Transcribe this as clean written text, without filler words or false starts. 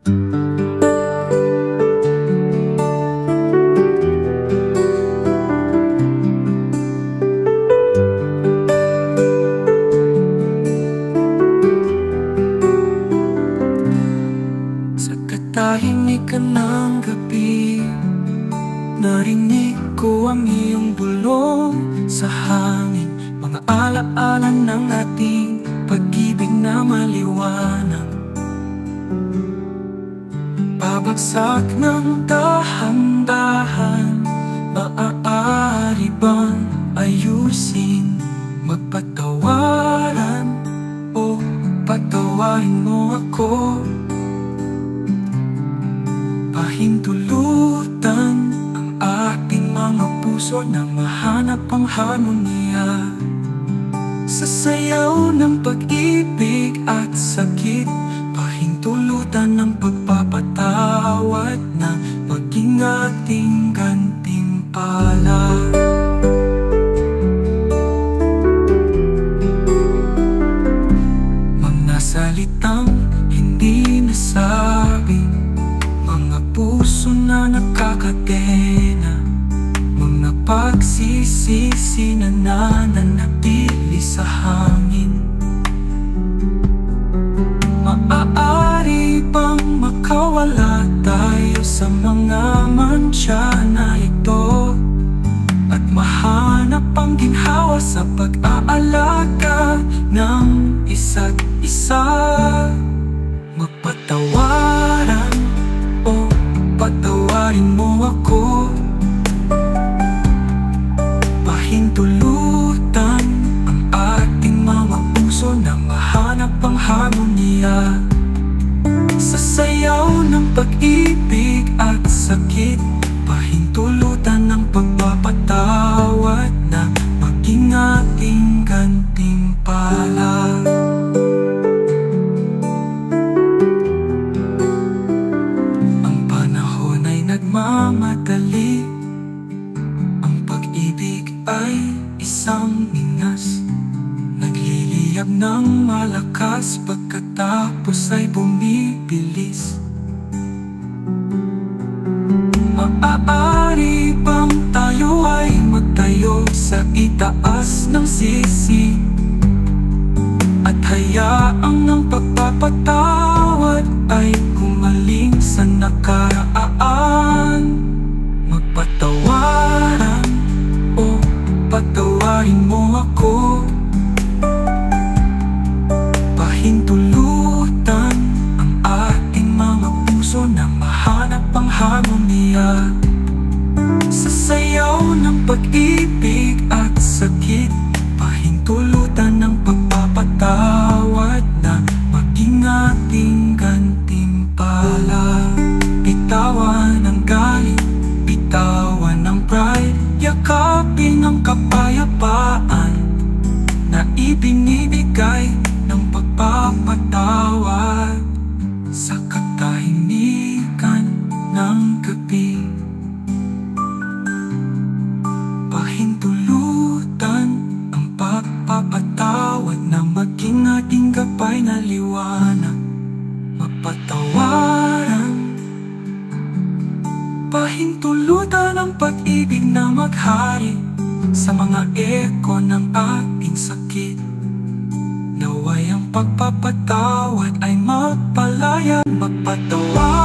Sa katahimikan ng gabi, narinig ko ang iyong bulong sa hangin. Mga alaala ng ating pag-ibig na maliwanag. Pabagsak ng dahan-dahan, maaari bang ayusin? Magpatawaran o patawarin mo ako. Pahintulutan ang ating mga puso na mahanap ang harmonia. Sa sayaw ng pag-ibig at sakit, pahintulutan ng pagpapatawad na maging ating gantimpala. Mga salitang hindi nasabi, mga puso na nakakadena, mga pagsisisi na nananatili sa hangin. Maaari bang makawala tayo sa mga mantsa na ito at mahanap ang ginhawa sa pag-aalaga ng isa't isa? Magpatawaran o patawarin mo ako. Pahintulutan ang ating mga puso na mahanap ang harmonia. Sa sayaw ng pag-ibig at sakit, pahintulutan ng pagpapatawad na maging ating gantimpala. Ang panahon ay nagmamadali, ang pag-ibig ay isang minas, nagliliyab ng malakas pagkatapos ay bumibilis. Maaari bang tayo ay magtayo sa itaas ng sisi at hayaang ng pagpapatawad ay gumaling sa nakaraan? Magpatawaran o patawarin mo ako. Pahintulutan ang ating mga puso na mahanap ang harmonia. Sa sayaw ng pag-ibig at sakit, pahintulutan ng pagpapatawad na maging ating gantimpala. Bitawan ang galit, bitawan ang pride, yakapin ang kapayapaan na ibinibigay ng pagpapatawad. Sa katahimikan ng gabi, pahintulutan ang pagpapatawad na maging ating gabay na liwanag. Magpatawaran, pahintulutan ang pag-ibig na maghari sa mga eko ng ating sakit. Naway ang pagpapatawad ay magpalaya. Magpatawaran